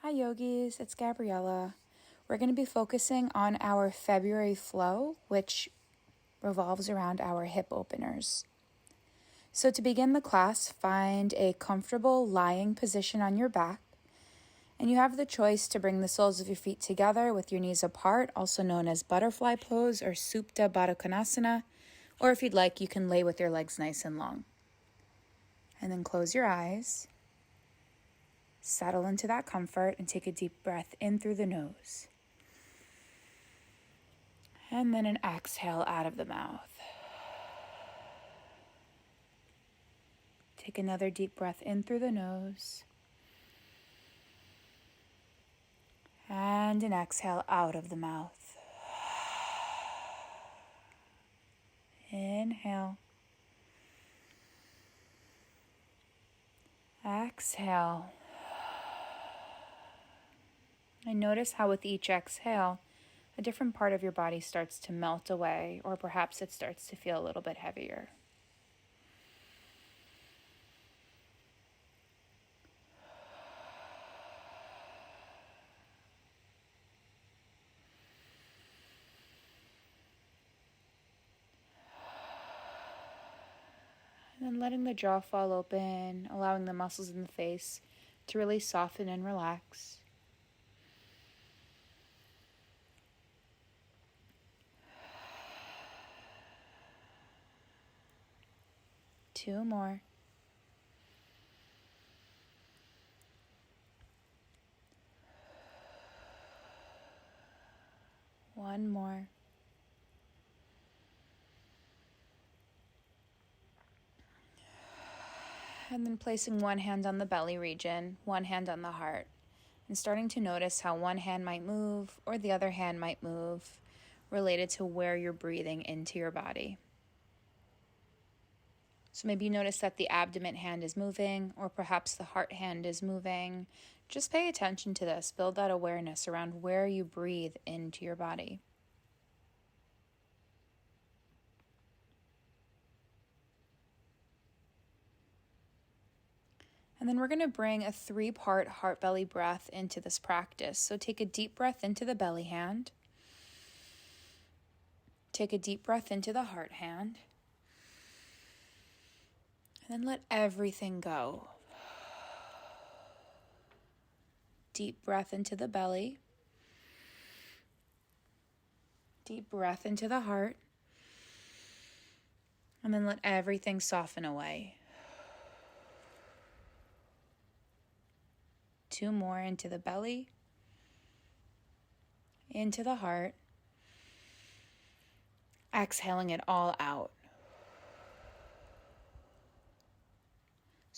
Hi yogis, it's Gabriella. We're going to be focusing on our February flow, which revolves around our hip openers. So to begin the class, find a comfortable lying position on your back, and you have the choice to bring the soles of your feet together with your knees apart, also known as butterfly pose or Supta Baddha Konasana, or if you'd like, you can lay with your legs nice and long. And then close your eyes. Settle into that comfort and take a deep breath in through the nose. And then an exhale out of the mouth. Take another deep breath in through the nose. And an exhale out of the mouth. Inhale. Exhale. And notice how with each exhale, a different part of your body starts to melt away, or perhaps it starts to feel a little bit heavier. And then letting the jaw fall open, allowing the muscles in the face to really soften and relax. Two more. One more. And then placing one hand on the belly region, one hand on the heart, and starting to notice how one hand might move or the other hand might move related to where you're breathing into your body. So maybe you notice that the abdomen hand is moving, or perhaps the heart hand is moving. Just pay attention to this. Build that awareness around where you breathe into your body. And then we're going to bring a 3-part heart-belly breath into this practice. So take a deep breath into the belly hand. Take a deep breath into the heart hand. And then let everything go. Deep breath into the belly. Deep breath into the heart. And then let everything soften away. 2 more into the belly. Into the heart. Exhaling it all out.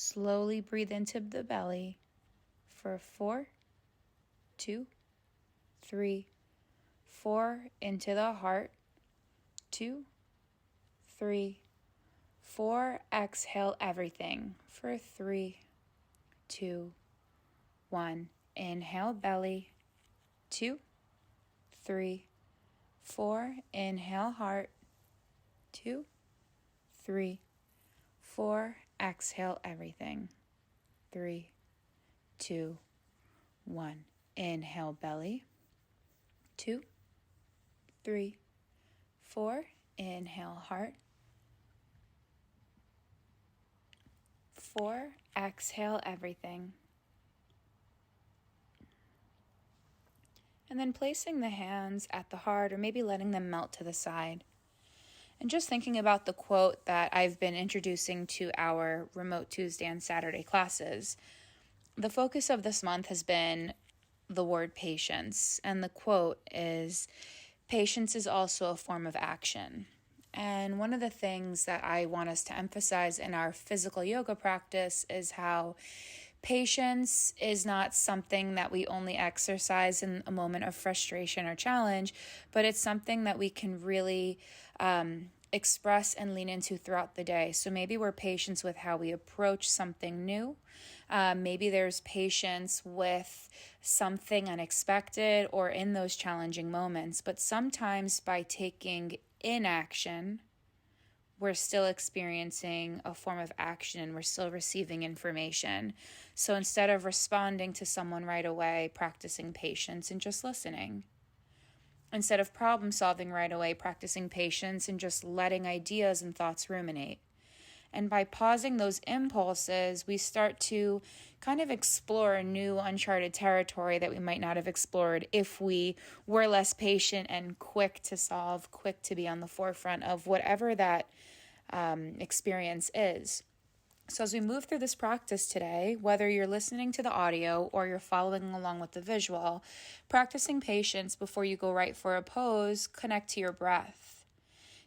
Slowly breathe into the belly for 4, 2, 3, 4. Into the heart. 2, 3, 4. Exhale everything for 3, 2, 1. Inhale belly. 2, 3, 4. Inhale heart. 2, 3, 4. Exhale everything. 3, 2, 1. Inhale belly. 2, 3, 4. Inhale heart. 4. Exhale everything. And then placing the hands at the heart, or maybe letting them melt to the side. And just thinking about the quote that I've been introducing to our remote Tuesday and Saturday classes. The focus of this month has been the word patience. And the quote is, "Patience is also a form of action." And one of the things that I want us to emphasize in our physical yoga practice is how patience is not something that we only exercise in a moment of frustration or challenge, but it's something that we can really express and lean into throughout the day. So maybe we're patient with how we approach something new. Maybe there's patience with something unexpected or in those challenging moments. But sometimes by taking inaction, we're still experiencing a form of action and we're still receiving information. So instead of responding to someone right away, practicing patience and just listening. Instead of problem solving right away, practicing patience and just letting ideas and thoughts ruminate. And by pausing those impulses, we start to kind of explore a new uncharted territory that we might not have explored if we were less patient and quick to solve, quick to be on the forefront of whatever that experience is. So as we move through this practice today, whether you're listening to the audio or you're following along with the visual, practicing patience before you go right for a pose, connect to your breath.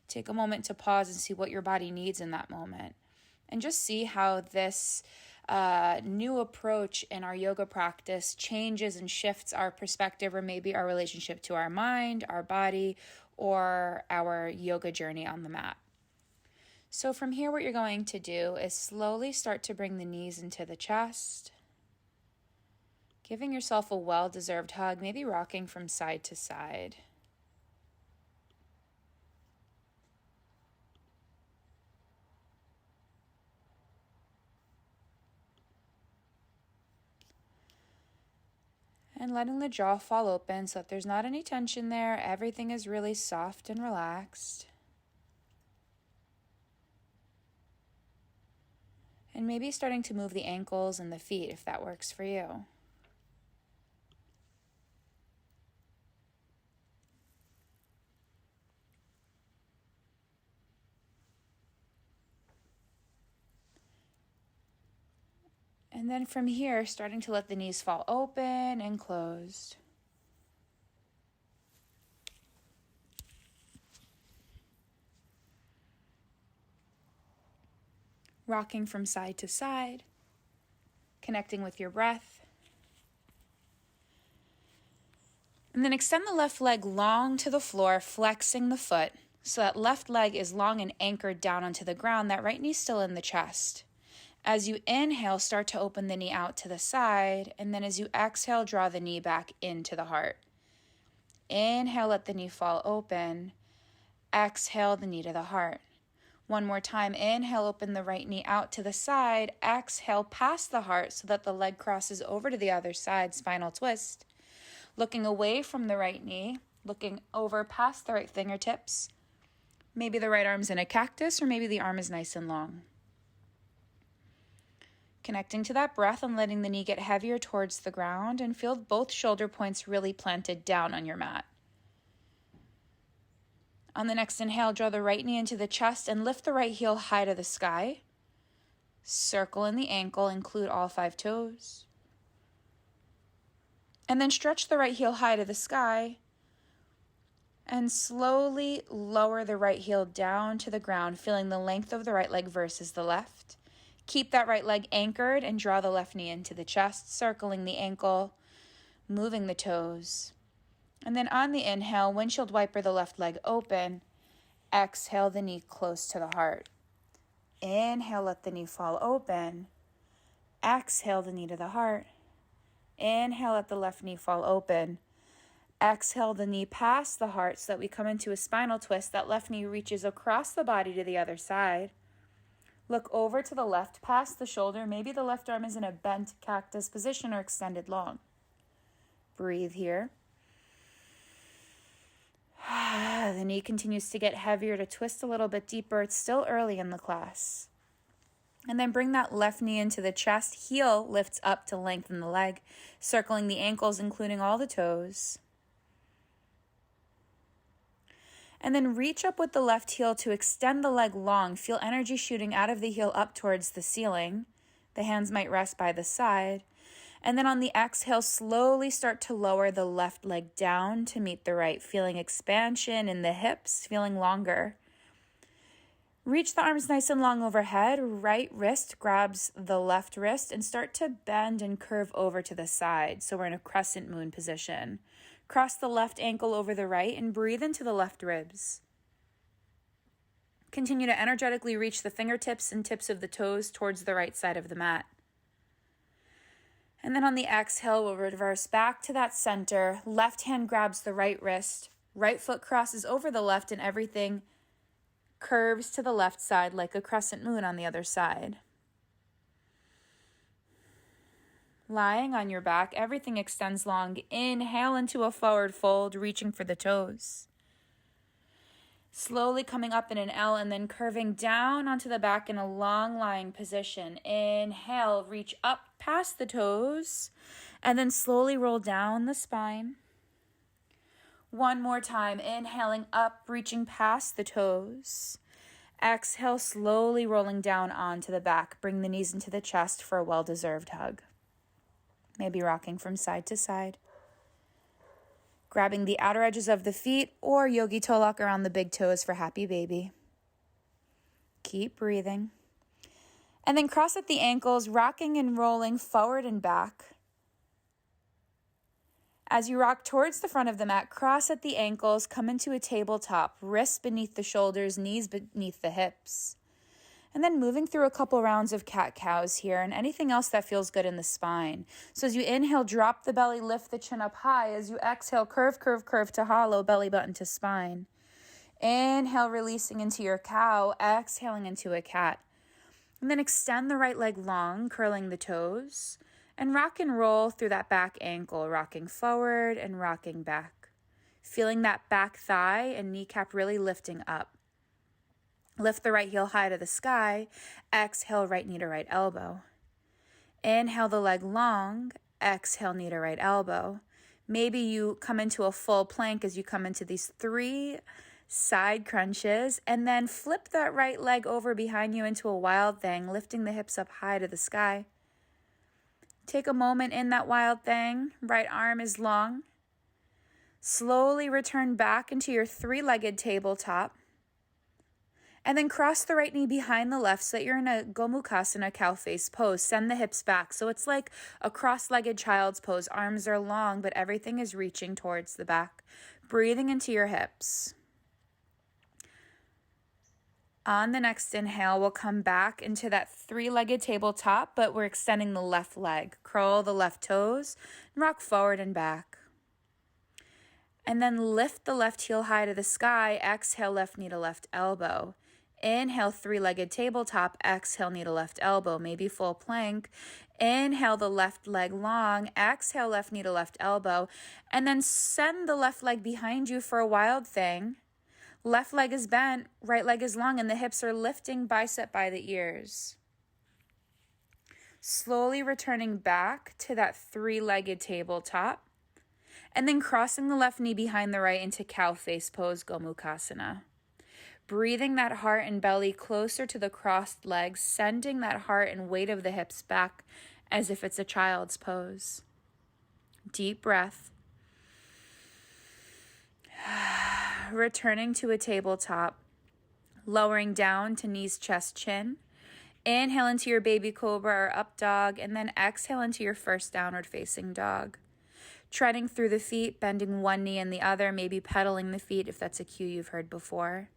Take a moment to pause and see what your body needs in that moment. And just see how this new approach in our yoga practice changes and shifts our perspective or maybe our relationship to our mind, our body, or our yoga journey on the mat. So from here, what you're going to do is slowly start to bring the knees into the chest, giving yourself a well-deserved hug, maybe rocking from side to side. And letting the jaw fall open so that there's not any tension there. Everything is really soft and relaxed. And maybe starting to move the ankles and the feet if that works for you. And then from here, starting to let the knees fall open and closed. Rocking from side to side, connecting with your breath. And then extend the left leg long to the floor, flexing the foot. So that left leg is long and anchored down onto the ground, that right knee still in the chest. As you inhale, start to open the knee out to the side, and then as you exhale, draw the knee back into the heart. Inhale, let the knee fall open. Exhale, the knee to the heart. One more time, inhale, open the right knee out to the side. Exhale, past the heart so that the leg crosses over to the other side, spinal twist. Looking away from the right knee, looking over past the right fingertips. Maybe the right arm's in a cactus, or maybe the arm is nice and long. Connecting to that breath and letting the knee get heavier towards the ground, and feel both shoulder points really planted down on your mat. On the next inhale, draw the right knee into the chest and lift the right heel high to the sky. Circle in the ankle, include all 5 toes. And then stretch the right heel high to the sky and slowly lower the right heel down to the ground, feeling the length of the right leg versus the left. Keep that right leg anchored and draw the left knee into the chest, circling the ankle, moving the toes. And then on the inhale, windshield wiper the left leg open. Exhale, the knee close to the heart. Inhale, let the knee fall open. Exhale, the knee to the heart. Inhale, let the left knee fall open. Exhale, the knee past the heart so that we come into a spinal twist. That left knee reaches across the body to the other side. Look over to the left, past the shoulder. Maybe the left arm is in a bent cactus position or extended long. Breathe here. The knee continues to get heavier, to twist a little bit deeper. It's still early in the class. And then bring that left knee into the chest. Heel lifts up to lengthen the leg, circling the ankles, including all the toes. And then reach up with the left heel to extend the leg long. Feel energy shooting out of the heel up towards the ceiling. The hands might rest by the side. And then on the exhale, slowly start to lower the left leg down to meet the right, feeling expansion in the hips, feeling longer. Reach the arms nice and long overhead. Right wrist grabs the left wrist and start to bend and curve over to the side. So we're in a Crescent Moon position. Cross the left ankle over the right and breathe into the left ribs. Continue to energetically reach the fingertips and tips of the toes towards the right side of the mat. And then on the exhale, we'll reverse back to that center. Left hand grabs the right wrist. Right foot crosses over the left, and everything curves to the left side like a crescent moon on the other side. Lying on your back, everything extends long. Inhale into a forward fold, reaching for the toes. Slowly coming up in an L and then curving down onto the back in a long lying position. Inhale, reach up past the toes, and then slowly roll down the spine. One more time, inhaling up, reaching past the toes. Exhale, slowly rolling down onto the back. Bring the knees into the chest for a well-deserved hug. Maybe rocking from side to side. Grabbing the outer edges of the feet or yogi toe lock around the big toes for happy baby. Keep breathing. And then cross at the ankles, rocking and rolling forward and back. As you rock towards the front of the mat, cross at the ankles, come into a tabletop, wrists beneath the shoulders, knees beneath the hips. And then moving through a couple rounds of cat-cows here and anything else that feels good in the spine. So as you inhale, drop the belly, lift the chin up high. As you exhale, curve, curve, curve to hollow, belly button to spine. Inhale, releasing into your cow, exhaling into a cat. And then extend the right leg long, curling the toes. And rock and roll through that back ankle, rocking forward and rocking back. Feeling that back thigh and kneecap really lifting up. Lift the right heel high to the sky. Exhale, right knee to right elbow. Inhale the leg long. Exhale, knee to right elbow. Maybe you come into a full plank as you come into these 3 side crunches. And then flip that right leg over behind you into a wild thing, lifting the hips up high to the sky. Take a moment in that wild thing. Right arm is long. Slowly return back into your 3-legged tabletop. And then cross the right knee behind the left so that you're in a Gomukhasana cow face pose. Send the hips back. So it's like a cross-legged child's pose. Arms are long, but everything is reaching towards the back. Breathing into your hips. On the next inhale, we'll come back into that 3-legged tabletop, but we're extending the left leg. Curl the left toes and rock forward and back. And then lift the left heel high to the sky. Exhale, left knee to left elbow. Inhale, 3-legged tabletop. Exhale, knee to left elbow, maybe full plank. Inhale, the left leg long. Exhale, left knee to left elbow. And then send the left leg behind you for a wild thing. Left leg is bent, right leg is long, and the hips are lifting bicep by the ears. Slowly returning back to that 3-legged tabletop. And then crossing the left knee behind the right into cow face pose, Gomukhasana. Breathing that heart and belly closer to the crossed legs, sending that heart and weight of the hips back as if it's a child's pose. Deep breath. Returning to a tabletop, lowering down to knees, chest, chin. Inhale into your baby cobra or up dog, and then exhale into your first downward facing dog. Treading through the feet, bending one knee and the other, maybe pedaling the feet if that's a cue you've heard before.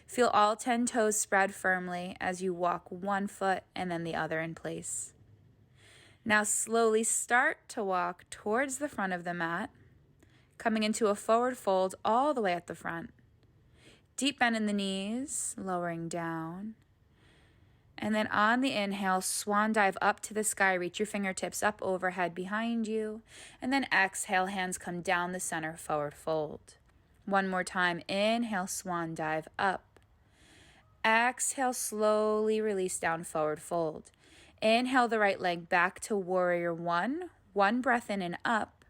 Feel all 10 toes spread firmly as you walk one foot and then the other in place. Now slowly start to walk towards the front of the mat, coming into a forward fold all the way at the front. Deep bend in the knees, lowering down. And then on the inhale, swan dive up to the sky. Reach your fingertips up overhead behind you. And then exhale, hands come down the center, forward fold. One more time. Inhale, swan dive up. Exhale, slowly release down, forward fold. Inhale the right leg back to warrior one. One breath in and up.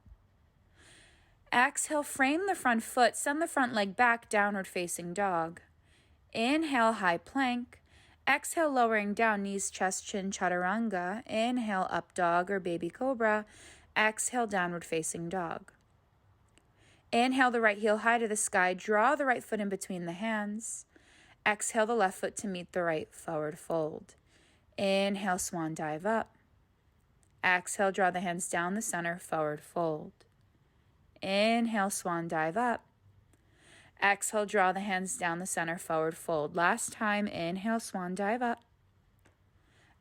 Exhale, frame the front foot. Send the front leg back, downward facing dog. Inhale, high plank. Exhale, lowering down, knees, chest, chin, chaturanga. Inhale, up dog or baby cobra. Exhale, downward facing dog. Inhale the right heel high to the sky. Draw the right foot in between the hands. Exhale the left foot to meet the right, forward fold. Inhale, swan dive up. Exhale, draw the hands down the center, forward fold. Inhale, swan dive up. Exhale, draw the hands down the center, forward fold. Last time, inhale, swan dive up.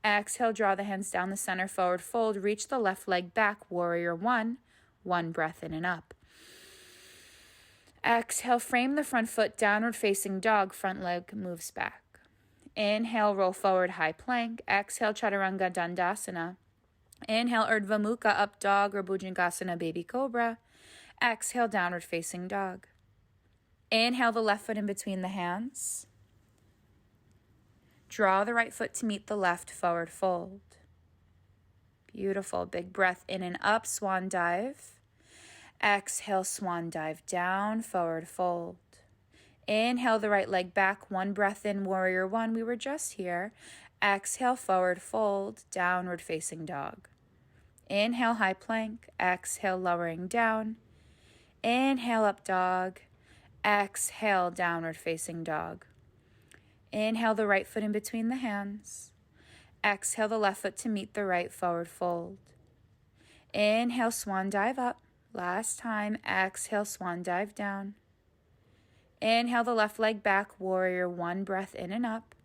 Exhale, draw the hands down the center, forward fold. Reach the left leg back, warrior one. One breath in and up. Exhale, frame the front foot, downward facing dog, front leg moves back. Inhale, roll forward, high plank. Exhale, Chaturanga Dandasana. Inhale, Urdhva Mukha, up dog, or Bhujangasana, baby cobra. Exhale, downward facing dog. Inhale the left foot in between the hands. Draw the right foot to meet the left, forward fold. Beautiful. Big breath in and up, swan dive. Exhale, swan dive down, forward fold. Inhale the right leg back, one breath in, warrior one. We were just here. Exhale, forward fold, downward facing dog. Inhale, high plank. Exhale, lowering down. Inhale, up dog. Exhale, downward facing dog. Inhale the right foot in between the hands. Exhale the left foot to meet the right, forward fold. Inhale, swan dive up. Last time. Exhale, swan dive down. Inhale the left leg back, warrior one, breath in and up.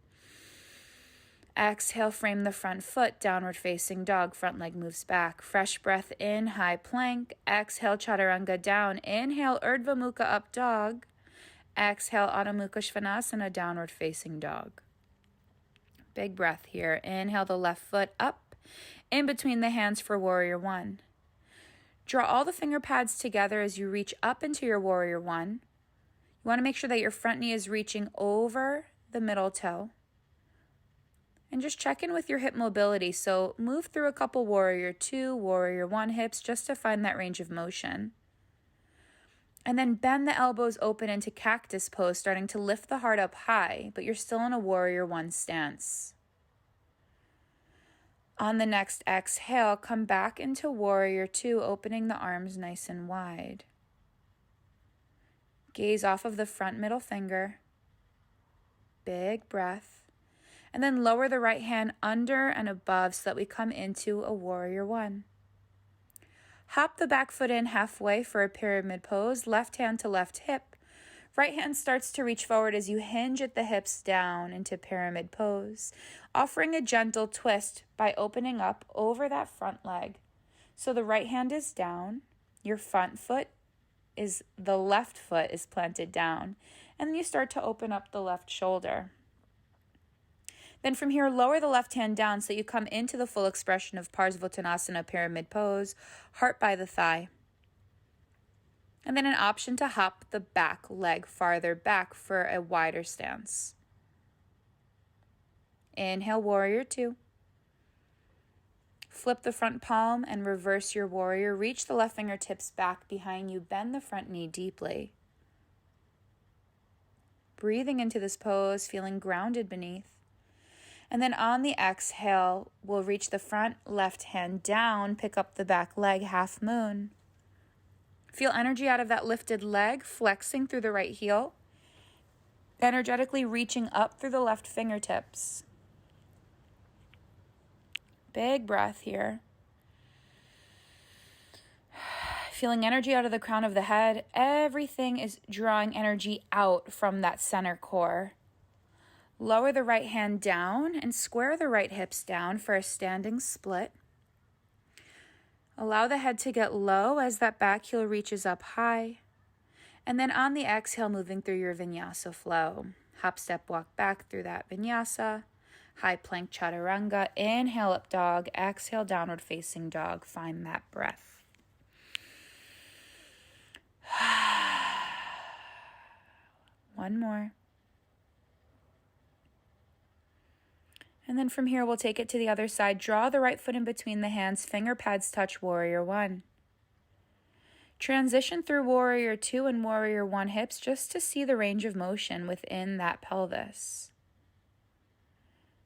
Exhale, frame the front foot, downward facing dog, front leg moves back. Fresh breath in, high plank. Exhale, Chaturanga down. Inhale, Urdhva Mukha, up dog. Exhale, Adho Mukha Svanasana, downward facing dog. Big breath here. Inhale the left foot up, in between the hands for warrior one. Draw all the finger pads together as you reach up into your warrior one. You want to make sure that your front knee is reaching over the middle toe. And just check in with your hip mobility. So move through a couple warrior two, warrior one hips just to find that range of motion. And then bend the elbows open into cactus pose, starting to lift the heart up high, but you're still in a warrior one stance. On the next exhale, come back into warrior two, opening the arms nice and wide. Gaze off of the front middle finger. Big breath. And then lower the right hand under and above so that we come into a warrior one. Hop the back foot in halfway for a pyramid pose, left hand to left hip. Right hand starts to reach forward as you hinge at the hips down into pyramid pose, offering a gentle twist by opening up over that front leg. So the right hand is down, your front foot is, the left foot is planted down, and then you start to open up the left shoulder. Then from here, lower the left hand down so you come into the full expression of Parsvottanasana, pyramid pose, heart by the thigh. And then an option to hop the back leg farther back for a wider stance. Inhale, warrior two. Flip the front palm and reverse your warrior. Reach the left fingertips back behind you. Bend the front knee deeply. Breathing into this pose, feeling grounded beneath. And then on the exhale, we'll reach the front left hand down, pick up the back leg, half moon. Feel energy out of that lifted leg, flexing through the right heel, energetically reaching up through the left fingertips. Big breath here. Feeling energy out of the crown of the head. Everything is drawing energy out from that center core. Lower the right hand down and square the right hips down for a standing split. Allow the head to get low as that back heel reaches up high. And then on the exhale, moving through your vinyasa flow. Hop, step, walk back through that vinyasa. High plank chaturanga. Inhale, up dog. Exhale, downward facing dog. Find that breath. One more. And then from here, we'll take it to the other side. Draw the right foot in between the hands. Finger pads touch warrior one. Transition through warrior two and warrior one hips just to see the range of motion within that pelvis.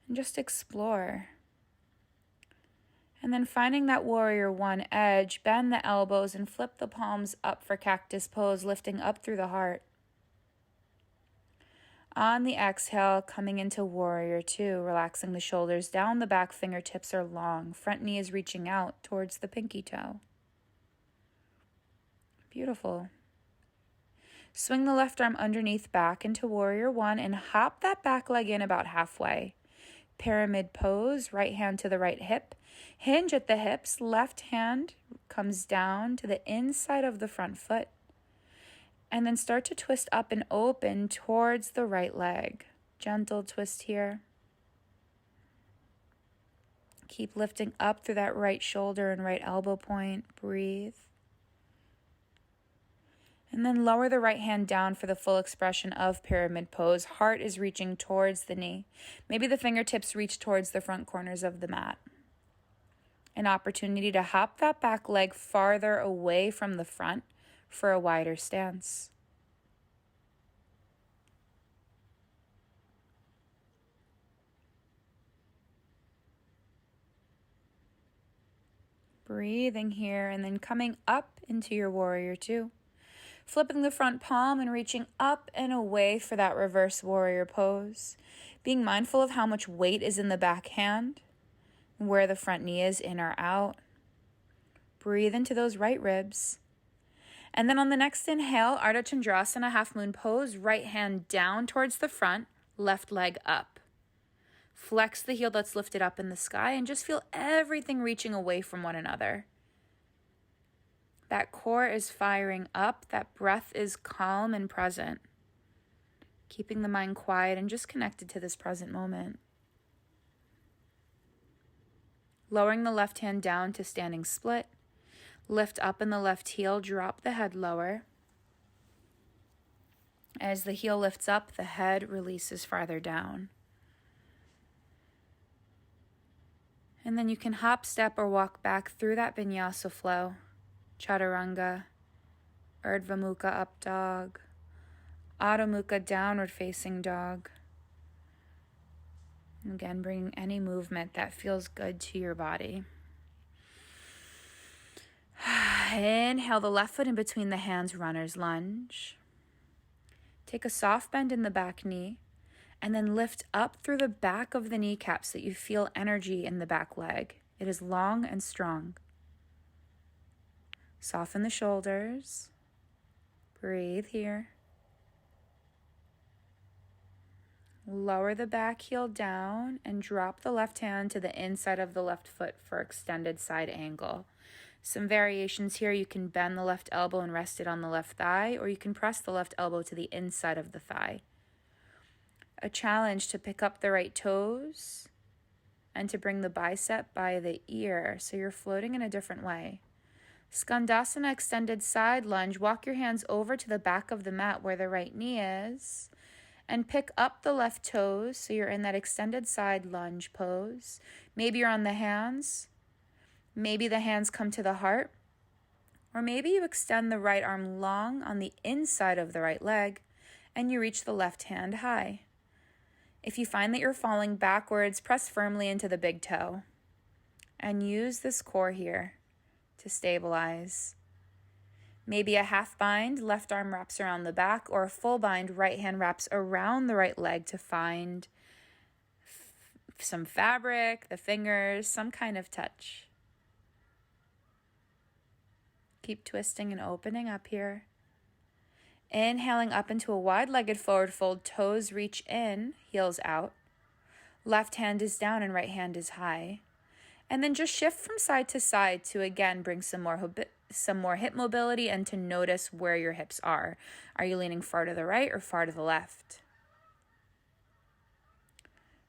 And just explore. And then finding that warrior one edge, bend the elbows and flip the palms up for cactus pose, lifting up through the heart. On the exhale, coming into warrior two, relaxing the shoulders down, the back fingertips are long. Front knee is reaching out towards the pinky toe. Beautiful. Swing the left arm underneath back into warrior one and hop that back leg in about halfway. Pyramid pose, right hand to the right hip. Hinge at the hips, left hand comes down to the inside of the front foot. And then start to twist up and open towards the right leg. Gentle twist here. Keep lifting up through that right shoulder and right elbow point. Breathe. And then lower the right hand down for the full expression of pyramid pose. Heart is reaching towards the knee. Maybe the fingertips reach towards the front corners of the mat. An opportunity to hop that back leg farther away from the front for a wider stance. Breathing here and then coming up into your warrior two. Flipping the front palm and reaching up and away for that reverse warrior pose. Being mindful of how much weight is in the back hand, where the front knee is, in or out. Breathe into those right ribs. And then on the next inhale, Ardha Chandrasana, half moon pose, right hand down towards the front, left leg up. Flex the heel that's lifted up in the sky and just feel everything reaching away from one another. That core is firing up, that breath is calm and present. Keeping the mind quiet and just connected to this present moment. Lowering the left hand down to standing split. Lift up in the left heel, drop the head lower. As the heel lifts up, the head releases farther down. And then you can hop, step, or walk back through that vinyasa flow. Chaturanga, Urdhva Mukha up dog, Adho Mukha downward facing dog. Again, bringing any movement that feels good to your body. Inhale the left foot in between the hands, runner's lunge. Take a soft bend in the back knee and then lift up through the back of the kneecap so that you feel energy in the back leg. It is long and strong. Soften the shoulders. Breathe here. Lower the back heel down and drop the left hand to the inside of the left foot for extended side angle. Some variations here. You can bend the left elbow and rest it on the left thigh, or you can press the left elbow to the inside of the thigh. A challenge to pick up the right toes and to bring the bicep by the ear so you're floating in a different way. Skandasana, extended side lunge. Walk your hands over to the back of the mat where the right knee is and pick up the left toes so you're in that extended side lunge pose. Maybe you're on the hands. Maybe the hands come to the heart. Or maybe you extend the right arm long on the inside of the right leg and you reach the left hand high. If you find that you're falling backwards, press firmly into the big toe and use this core here to stabilize. Maybe a half bind, left arm wraps around the back, or a full bind, right hand wraps around the right leg to find some fabric, the fingers, some kind of touch. Keep twisting and opening up here. Inhaling up into a wide-legged forward fold, toes reach in, heels out. Left hand is down and right hand is high. And then just shift from side to side to again bring some more hip mobility and to notice where your hips are. Are you leaning far to the right or far to the left?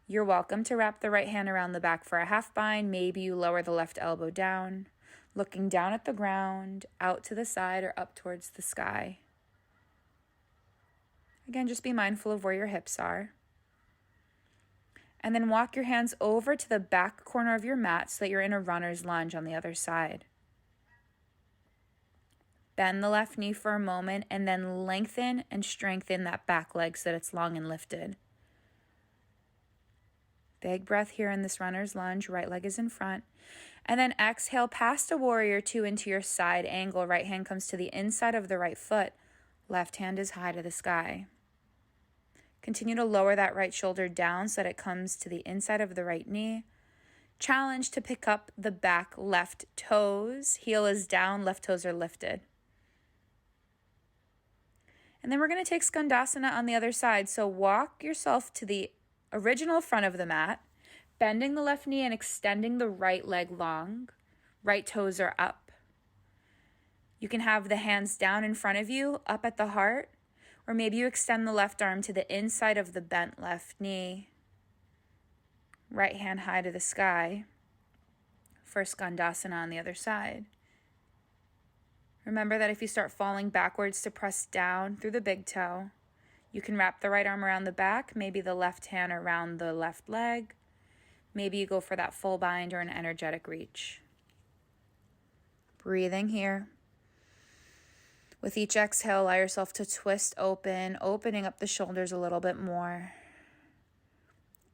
You're welcome to wrap the right hand around the back for a half bind. Maybe you lower the left elbow down, looking down at the ground, out to the side or up towards the sky. Again, just be mindful of where your hips are. And then walk your hands over to the back corner of your mat so that you're in a runner's lunge on the other side. Bend the left knee for a moment and then lengthen and strengthen that back leg so that it's long and lifted. Big breath here in this runner's lunge. Right leg is in front. And then exhale past a warrior two into your side angle. Right hand comes to the inside of the right foot. Left hand is high to the sky. Continue to lower that right shoulder down so that it comes to the inside of the right knee. Challenge to pick up the back left toes. Heel is down, left toes are lifted. And then we're going to take Skandasana on the other side. So walk yourself to the original front of the mat, bending the left knee and extending the right leg long. Right toes are up. You can have the hands down in front of you, up at the heart, or maybe you extend the left arm to the inside of the bent left knee. Right hand high to the sky for Skandasana on the other side. Remember that if you start falling backwards to press down through the big toe, you can wrap the right arm around the back, maybe the left hand around the left leg. Maybe you go for that full bind or an energetic reach. Breathing here. With each exhale, allow yourself to twist open, opening up the shoulders a little bit more.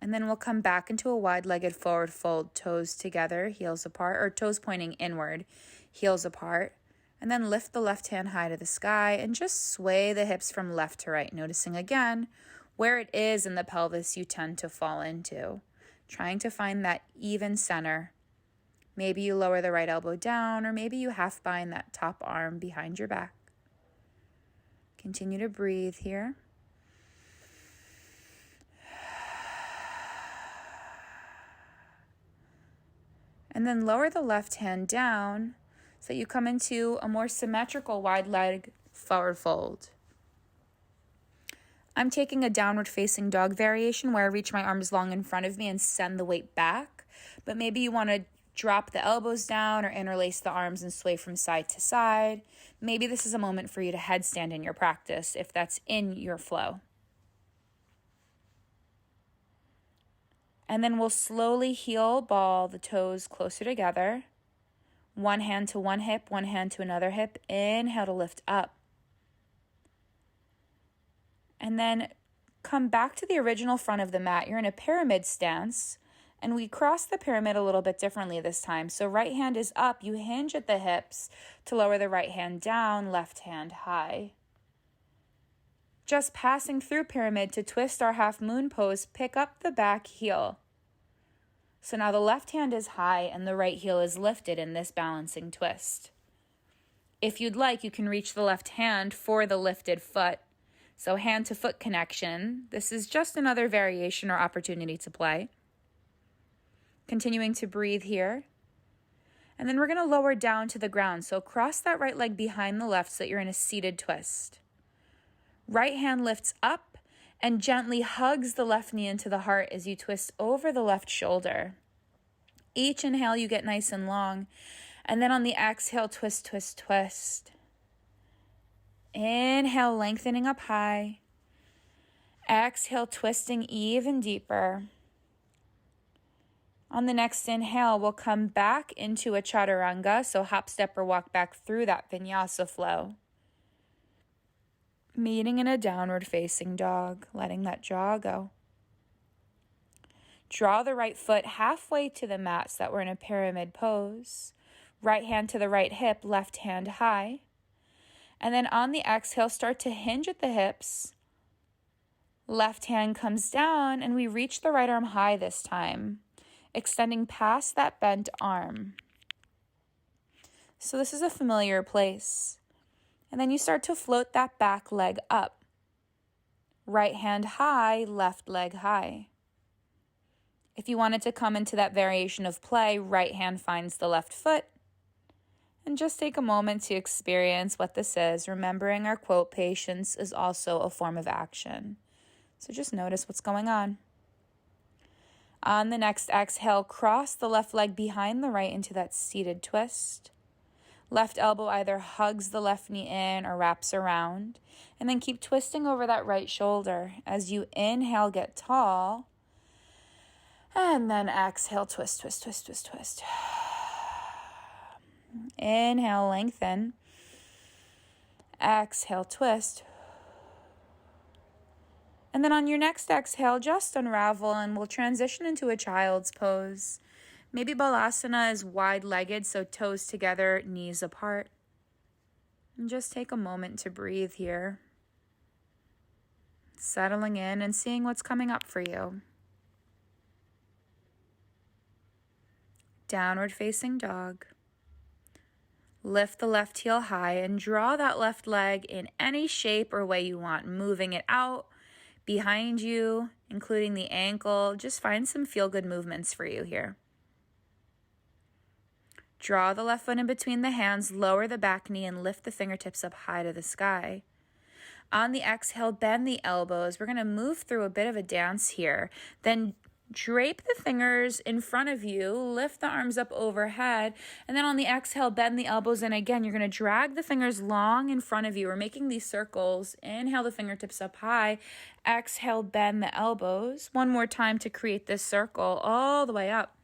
And then we'll come back into a wide-legged forward fold, toes together, heels apart, or toes pointing inward, heels apart. And then lift the left hand high to the sky and just sway the hips from left to right, noticing again where it is in the pelvis you tend to fall into, trying to find that even center. Maybe you lower the right elbow down, or maybe you half bind that top arm behind your back. Continue to breathe here. And then lower the left hand down so you come into a more symmetrical wide leg forward fold. I'm taking a downward facing dog variation where I reach my arms long in front of me and send the weight back. But maybe you want to drop the elbows down or interlace the arms and sway from side to side. Maybe this is a moment for you to headstand in your practice if that's in your flow. And then we'll slowly heel ball the toes closer together. One hand to one hip, one hand to another hip. Inhale to lift up. And then come back to the original front of the mat. You're in a pyramid stance. And we cross the pyramid a little bit differently this time. So right hand is up. You hinge at the hips to lower the right hand down, left hand high. Just passing through pyramid to twist our half moon pose, pick up the back heel. So now the left hand is high and the right heel is lifted in this balancing twist. If you'd like, you can reach the left hand for the lifted foot. So hand to foot connection. This is just another variation or opportunity to play. Continuing to breathe here. And then we're going to lower down to the ground. So cross that right leg behind the left so that you're in a seated twist. Right hand lifts up and gently hugs the left knee into the heart as you twist over the left shoulder. Each inhale, you get nice and long. And then on the exhale, twist, twist, twist. Inhale, lengthening up high. Exhale, twisting even deeper. On the next inhale, we'll come back into a chaturanga, so hop, step, or walk back through that vinyasa flow. Meeting in a downward facing dog, letting that jaw go. Draw the right foot halfway to the mat so that we're in a pyramid pose. Right hand to the right hip, left hand high. And then on the exhale, start to hinge at the hips. Left hand comes down and we reach the right arm high this time, extending past that bent arm. So this is a familiar place. And then you start to float that back leg up. Right hand high, left leg high. If you wanted to come into that variation of play, right hand finds the left foot. And just take a moment to experience what this is, remembering our quote, patience is also a form of action. So just notice what's going on. On the next exhale, cross the left leg behind the right into that seated twist. Left elbow either hugs the left knee in or wraps around. And then keep twisting over that right shoulder. As you inhale, get tall. And then exhale, twist, twist, twist, twist, twist. Inhale, lengthen. Exhale, twist. And then on your next exhale, just unravel and we'll transition into a child's pose. Maybe balasana is wide-legged, so toes together, knees apart. And just take a moment to breathe here. Settling in and seeing what's coming up for you. Downward facing dog. Lift the left heel high and draw that left leg in any shape or way you want, moving it out, behind you, including the ankle. Just find some feel-good movements for you here. Draw the left foot in between the hands, lower the back knee, and lift the fingertips up high to the sky. On the exhale, bend the elbows. We're going to move through a bit of a dance here. Then drape the fingers in front of you, lift the arms up overhead, and then on the exhale, bend the elbows. And again, you're going to drag the fingers long in front of you. We're making these circles. Inhale the fingertips up high. Exhale, bend the elbows. One more time to create this circle all the way up.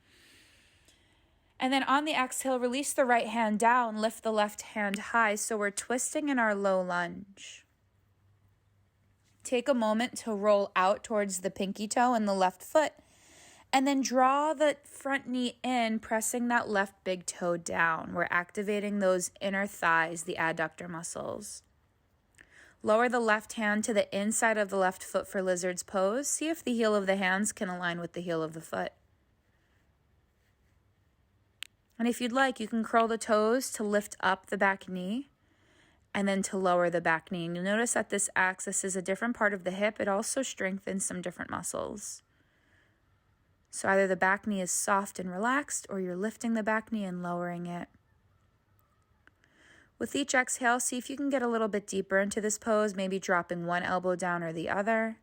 And then on the exhale, release the right hand down, lift the left hand high. So we're twisting in our low lunge. Take a moment to roll out towards the pinky toe and the left foot. And then draw the front knee in, pressing that left big toe down. We're activating those inner thighs, the adductor muscles. Lower the left hand to the inside of the left foot for lizard's pose. See if the heel of the hands can align with the heel of the foot. And if you'd like, you can curl the toes to lift up the back knee and then to lower the back knee. And you'll notice that this axis is a different part of the hip. It also strengthens some different muscles. So either the back knee is soft and relaxed, or you're lifting the back knee and lowering it. With each exhale, see if you can get a little bit deeper into this pose, maybe dropping one elbow down or the other.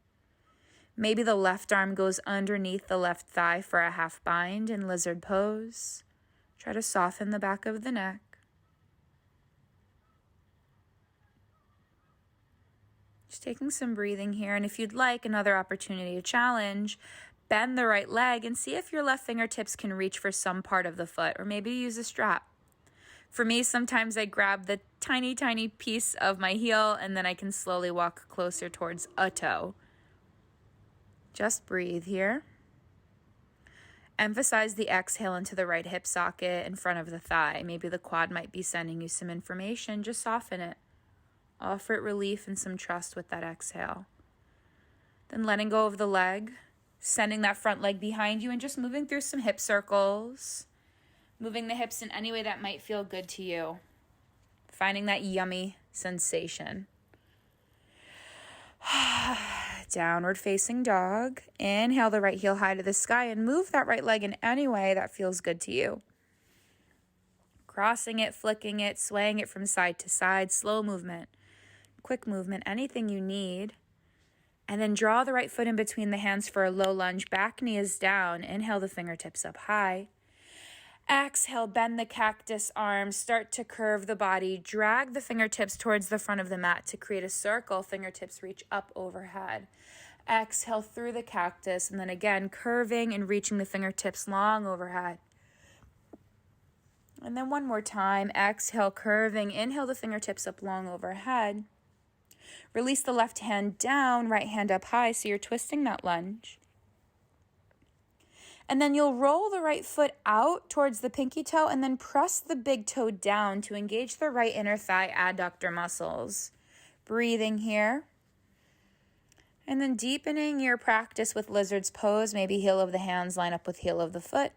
Maybe the left arm goes underneath the left thigh for a half bind in lizard pose. Try to soften the back of the neck. Just taking some breathing here. And if you'd like another opportunity to challenge, bend the right leg and see if your left fingertips can reach for some part of the foot, or maybe use a strap. For me, sometimes I grab the tiny, tiny piece of my heel and then I can slowly walk closer towards a toe. Just breathe here. Emphasize the exhale into the right hip socket in front of the thigh. Maybe the quad might be sending you some information. Just soften it. Offer it relief and some trust with that exhale. Then letting go of the leg, sending that front leg behind you and just moving through some hip circles. Moving the hips in any way that might feel good to you. Finding that yummy sensation. Downward facing dog. Inhale the right heel high to the sky and move that right leg in any way that feels good to you. Crossing it, flicking it, swaying it from side to side. Slow movement, quick movement, anything you need. And then draw the right foot in between the hands for a low lunge. Back knee is down. Inhale the fingertips up high. Exhale, bend the cactus arms, start to curve the body, drag the fingertips towards the front of the mat to create a circle. Fingertips reach up overhead. Exhale through the cactus, and then again, curving and reaching the fingertips long overhead. And then one more time, exhale, curving, inhale the fingertips up long overhead. Release the left hand down, right hand up high, so you're twisting that lunge. And then you'll roll the right foot out towards the pinky toe and then press the big toe down to engage the right inner thigh adductor muscles. Breathing here. And then deepening your practice with lizard's pose. Maybe heel of the hands line up with heel of the foot.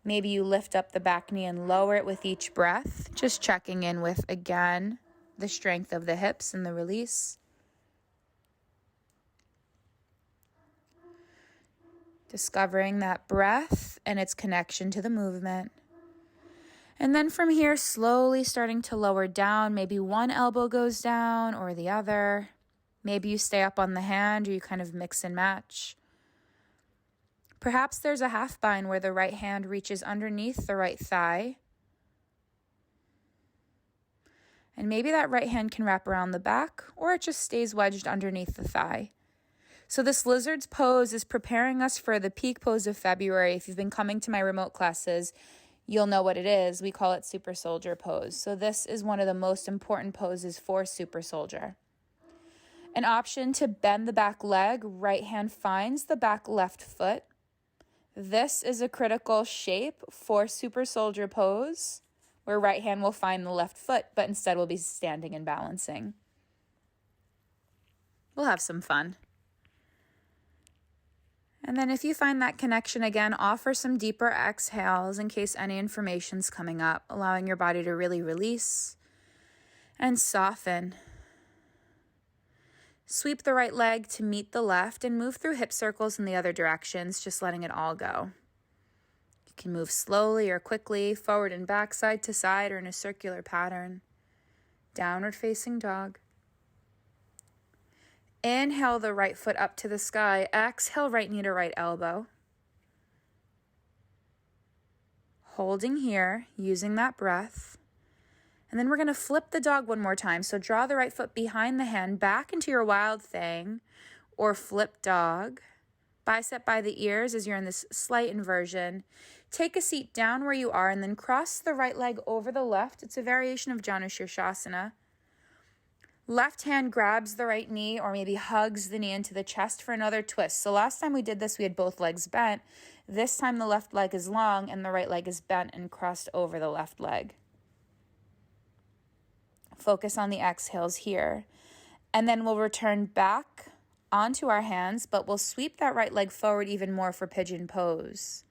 Maybe you lift up the back knee and lower it with each breath. Just checking in with, again, the strength of the hips and the release. Discovering that breath and its connection to the movement. And then from here, slowly starting to lower down. Maybe one elbow goes down or the other. Maybe you stay up on the hand or you kind of mix and match. Perhaps there's a half bind where the right hand reaches underneath the right thigh. And maybe that right hand can wrap around the back or it just stays wedged underneath the thigh. So this lizard's pose is preparing us for the peak pose of February. If you've been coming to my remote classes, you'll know what it is. We call it super soldier pose. So this is one of the most important poses for super soldier. An option to bend the back leg, right hand finds the back left foot. This is a critical shape for super soldier pose, where right hand will find the left foot, but instead we'll be standing and balancing. We'll have some fun. And then if you find that connection again, offer some deeper exhales in case any information's coming up, allowing your body to really release and soften. Sweep the right leg to meet the left and move through hip circles in the other directions, just letting it all go. You can move slowly or quickly, forward and back, side to side, or in a circular pattern. Downward facing dog. Inhale the right foot up to the sky. Exhale, right knee to right elbow. Holding here, using that breath. And then we're going to flip the dog one more time. So draw the right foot behind the hand, back into your wild thing, or flip dog. Bicep by the ears as you're in this slight inversion. Take a seat down where you are and then cross the right leg over the left. It's a variation of Janu Shirshasana. Left hand grabs the right knee or maybe hugs the knee into the chest for another twist. So last time we did this, we had both legs bent. This time the left leg is long and the right leg is bent and crossed over the left leg. Focus on the exhales here. And then we'll return back onto our hands, but we'll sweep that right leg forward even more for Pigeon Pose.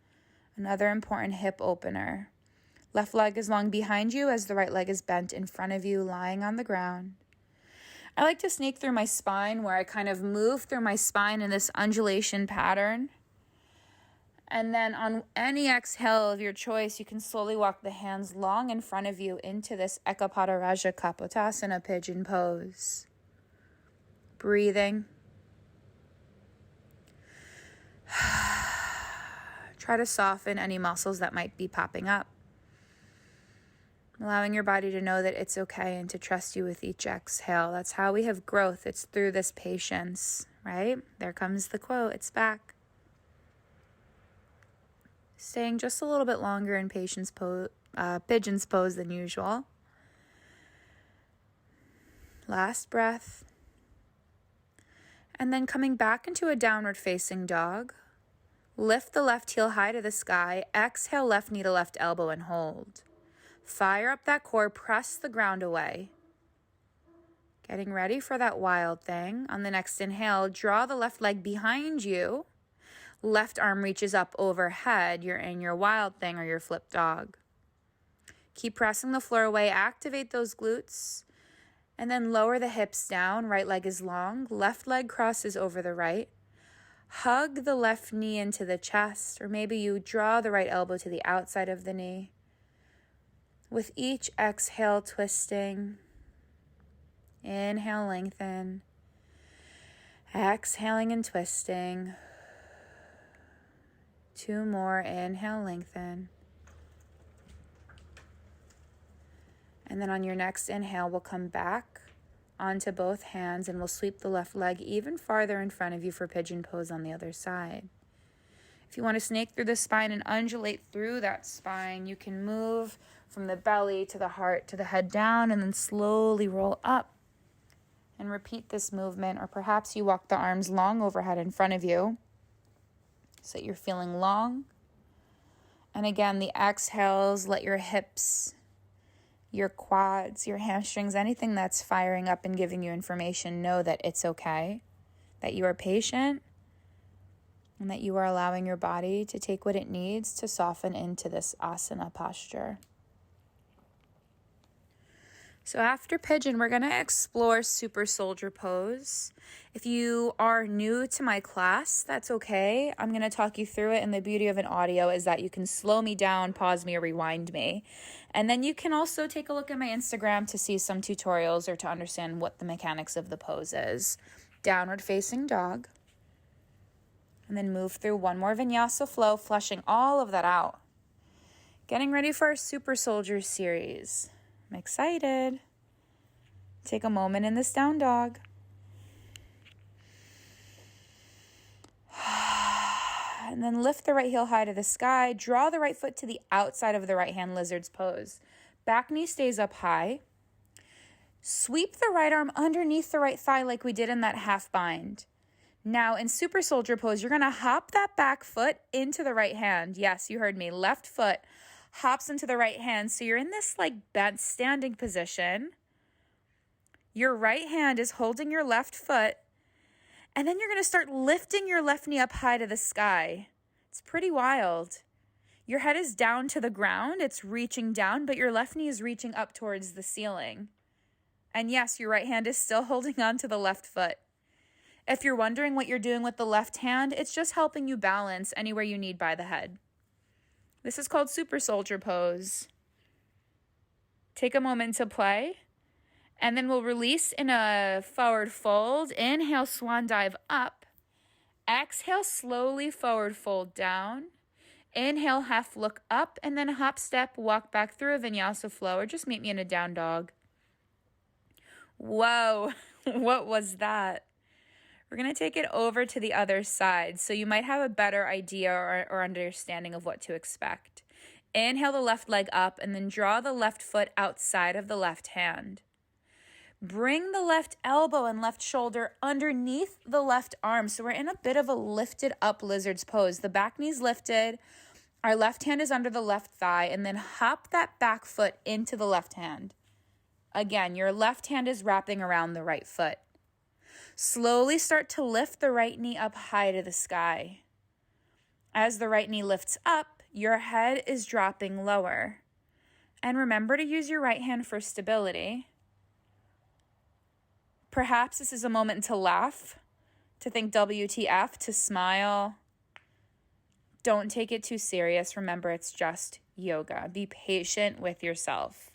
Another important hip opener. Left leg is long behind you as the right leg is bent in front of you, lying on the ground. I like to snake through my spine where I kind of move through my spine in this undulation pattern. And then on any exhale of your choice, you can slowly walk the hands long in front of you into this Ekapataraja Kapotasana Pigeon Pose. Breathing. Try to soften any muscles that might be popping up. Allowing your body to know that it's okay and to trust you with each exhale. That's how we have growth. It's through this patience, right? There comes the quote. It's back. Staying just a little bit longer in Pigeon's Pose than usual. Last breath. And then coming back into a downward facing dog. Lift the left heel high to the sky. Exhale, left knee to left elbow and hold. Fire up that core, press the ground away. Getting ready for that wild thing. On the next inhale, draw the left leg behind you. Left arm reaches up overhead. You're in your wild thing or your flip dog. Keep pressing the floor away. Activate those glutes. And then lower the hips down. Right leg is long. Left leg crosses over the right. Hug the left knee into the chest. Or maybe you draw the right elbow to the outside of the knee. With each exhale, twisting. Inhale, lengthen. Exhaling and twisting. 2 more. Inhale, lengthen. And then on your next inhale, we'll come back onto both hands and we'll sweep the left leg even farther in front of you for Pigeon Pose on the other side. If you want to snake through the spine and undulate through that spine, you can move from the belly to the heart to the head down and then slowly roll up and repeat this movement. Or perhaps you walk the arms long overhead in front of you so that you're feeling long. And again, the exhales, let your hips, your quads, your hamstrings, anything that's firing up and giving you information, know that it's okay, that you are patient, and that you are allowing your body to take what it needs to soften into this asana posture. So after Pigeon, we're going to explore Super Soldier Pose. If you are new to my class, that's okay. I'm going to talk you through it, and the beauty of an audio is that you can slow me down, pause me, or rewind me. And then you can also take a look at my Instagram to see some tutorials or to understand what the mechanics of the pose is. Downward facing dog. And then move through one more vinyasa flow, flushing all of that out. Getting ready for our Super Soldier series. I'm excited. Take a moment in this down dog. And then lift the right heel high to the sky. Draw the right foot to the outside of the right hand, lizard's pose. Back knee stays up high. Sweep the right arm underneath the right thigh like we did in that half bind. Now in Super Soldier Pose, you're going to hop that back foot into the right hand. Yes, you heard me. Left foot hops into the right hand. So you're in this like bent standing position. Your right hand is holding your left foot. And then you're going to start lifting your left knee up high to the sky. It's pretty wild. Your head is down to the ground. It's reaching down, but your left knee is reaching up towards the ceiling. And yes, your right hand is still holding on to the left foot. If you're wondering what you're doing with the left hand, it's just helping you balance anywhere you need by the head. This is called Super Soldier Pose. Take a moment to play, and then we'll release in a forward fold. Inhale, swan dive up. Exhale, slowly forward fold down. Inhale, half look up, and then hop, step, walk back through a vinyasa flow, or just meet me in a down dog. Whoa, what was that? We're going to take it over to the other side, so you might have a better idea or understanding of what to expect. Inhale the left leg up, and then draw the left foot outside of the left hand. Bring the left elbow and left shoulder underneath the left arm. So we're in a bit of a lifted up lizard's pose. The back knee's lifted. Our left hand is under the left thigh, and then hop that back foot into the left hand. Again, your left hand is wrapping around the right foot. Slowly start to lift the right knee up high to the sky. As the right knee lifts up, your head is dropping lower. And remember to use your right hand for stability. Perhaps this is a moment to laugh, to think WTF, to smile. Don't take it too serious. Remember, it's just yoga. Be patient with yourself.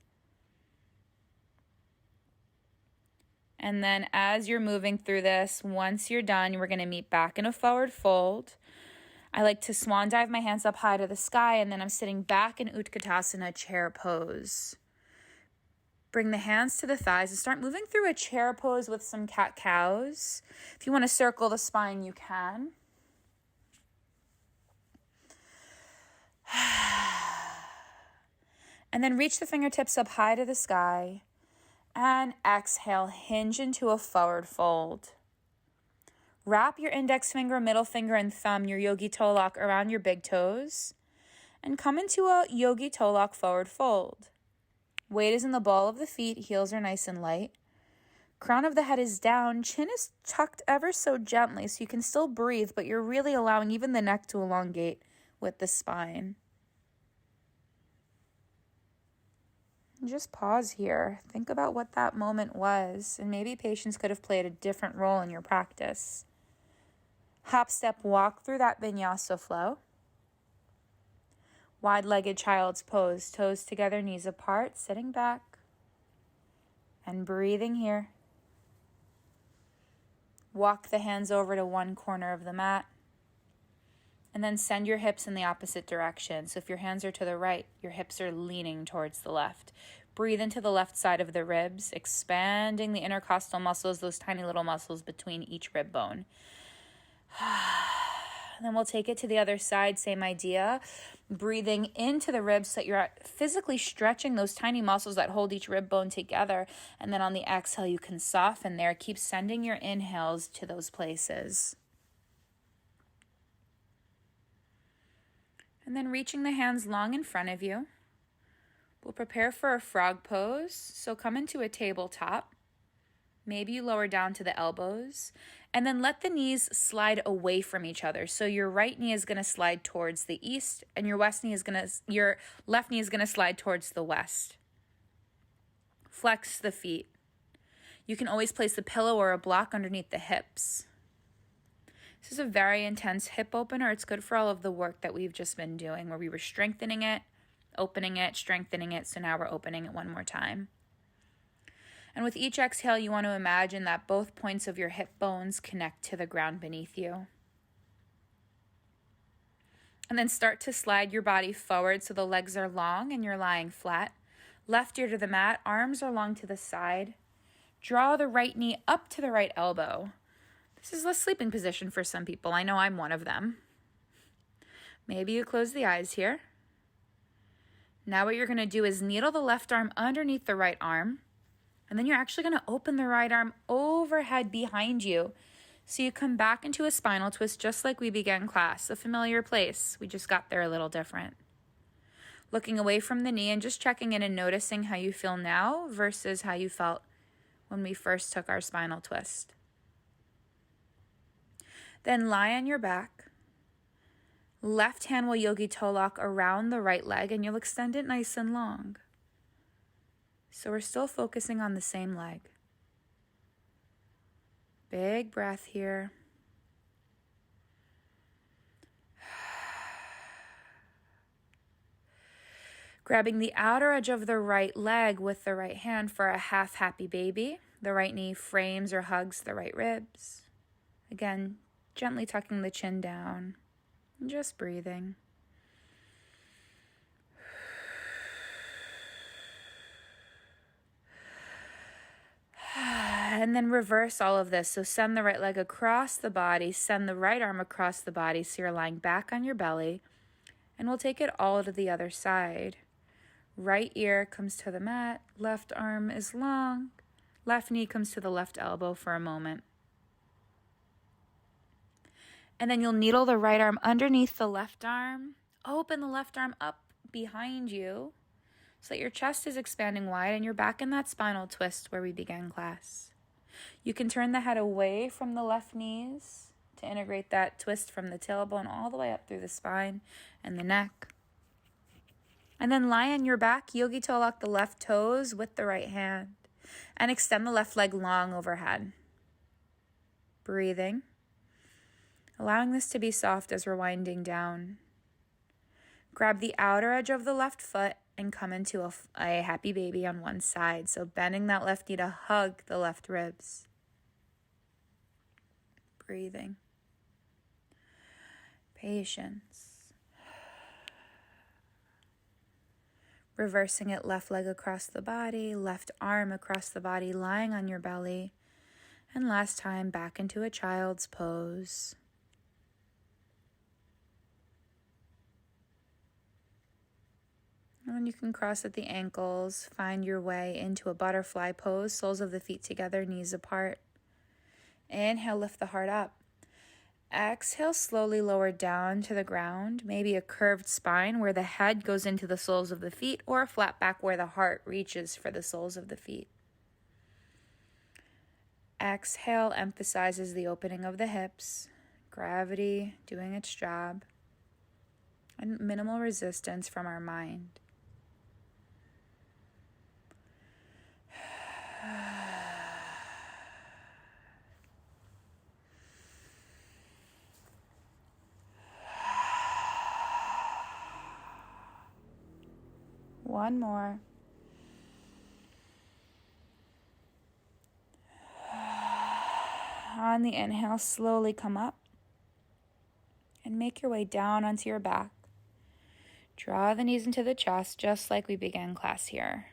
And then as you're moving through this, once you're done, we're going to meet back in a forward fold. I like to swan dive my hands up high to the sky, and then I'm sitting back in Utkatasana chair pose. Bring the hands to the thighs and start moving through a chair pose with some cat-cows. If you want to circle the spine, you can. And then reach the fingertips up high to the sky. And exhale, hinge into a forward fold. Wrap your index finger, middle finger, and thumb, your yogi toe lock, around your big toes. And come into a yogi toe lock forward fold. Weight is in the ball of the feet, heels are nice and light. Crown of the head is down, chin is tucked ever so gently so you can still breathe, but you're really allowing even the neck to elongate with the spine. Just pause here. Think about what that moment was, and maybe patience could have played a different role in your practice. Hop, step, walk through that vinyasa flow. Wide-legged child's pose, toes together, knees apart, sitting back and breathing here. Walk the hands over to one corner of the mat and then send your hips in the opposite direction. So if your hands are to the right, your hips are leaning towards the left. Breathe into the left side of the ribs, expanding the intercostal muscles, those tiny little muscles between each rib bone. And then we'll take it to the other side, same idea. Breathing into the ribs so that you're physically stretching those tiny muscles that hold each rib bone together. And then on the exhale, you can soften there. Keep sending your inhales to those places. And then reaching the hands long in front of you. We'll prepare for a frog pose. So come into a tabletop. Maybe you lower down to the elbows, and then let the knees slide away from each other. So your right knee is going to slide towards the east, and your left knee is going to slide towards the west. Flex the feet. You can always place a pillow or a block underneath the hips. This is a very intense hip opener. It's good for all of the work that we've just been doing, where we were strengthening it, opening it, strengthening it. So now we're opening it one more time. And with each exhale, you want to imagine that both points of your hip bones connect to the ground beneath you. And then start to slide your body forward so the legs are long and you're lying flat. Left ear to the mat, arms are long to the side. Draw the right knee up to the right elbow. This is a sleeping position for some people. I know I'm one of them. Maybe you close the eyes here. Now what you're going to do is needle the left arm underneath the right arm. And then you're actually going to open the right arm overhead behind you. So you come back into a spinal twist just like we began class, a familiar place. We just got there a little different. Looking away from the knee and just checking in and noticing how you feel now versus how you felt when we first took our spinal twist. Then lie on your back. Left hand will yogi toe lock around the right leg, and you'll extend it nice and long. So we're still focusing on the same leg. Big breath here. Grabbing the outer edge of the right leg with the right hand for a half happy baby. The right knee frames or hugs the right ribs. Again, gently tucking the chin down and just breathing. And then reverse all of this. So send the right leg across the body, send the right arm across the body so you're lying back on your belly. And we'll take it all to the other side. Right ear comes to the mat, left arm is long, left knee comes to the left elbow for a moment. And then you'll needle the right arm underneath the left arm, open the left arm up behind you so that your chest is expanding wide and you're back in that spinal twist where we began class. You can turn the head away from the left knees to integrate that twist from the tailbone all the way up through the spine and the neck. And then lie on your back, yogi toe lock the left toes with the right hand and extend the left leg long overhead. Breathing. Allowing this to be soft as we're winding down. Grab the outer edge of the left foot and come into a happy baby on one side. So bending that left knee to hug the left ribs. Breathing. Patience. Reversing it, left leg across the body, left arm across the body, lying on your belly. And last time, back into a child's pose. And then you can cross at the ankles, find your way into a butterfly pose, soles of the feet together, knees apart. Inhale, lift the heart up. Exhale, slowly lower down to the ground, maybe a curved spine where the head goes into the soles of the feet or a flat back where the heart reaches for the soles of the feet. Exhale emphasizes the opening of the hips, gravity doing its job, and minimal resistance from our mind. One more. On the inhale, slowly come up and make your way down onto your back. Draw the knees into the chest just like we began class here.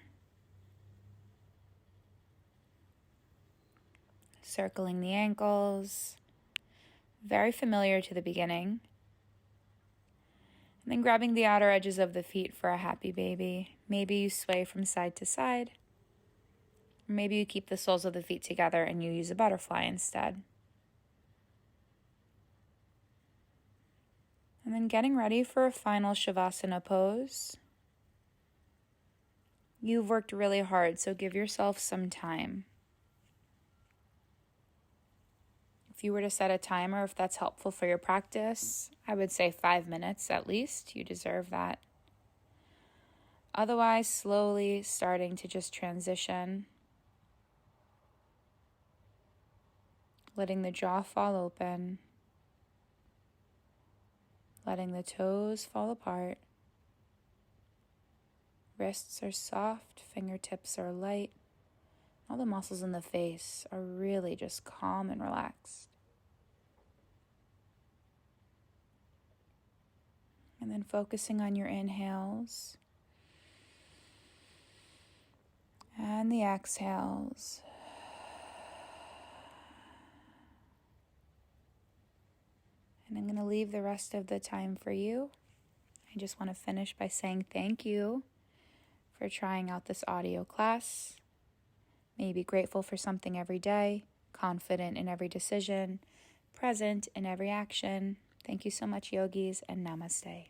Circling the ankles, very familiar to the beginning. And then grabbing the outer edges of the feet for a happy baby. Maybe you sway from side to side. Or maybe you keep the soles of the feet together and you use a butterfly instead. And then getting ready for a final Shavasana pose. You've worked really hard, so give yourself some time. If you were to set a timer, if that's helpful for your practice, I would say 5 minutes at least. You deserve that. Otherwise, slowly starting to just transition. Letting the jaw fall open. Letting the toes fall apart. Wrists are soft, fingertips are light. All the muscles in the face are really just calm and relaxed. And then focusing on your inhales and the exhales. And I'm going to leave the rest of the time for you. I just want to finish by saying thank you for trying out this audio class. May you be grateful for something every day, confident in every decision, present in every action. Thank you so much, yogis, and namaste.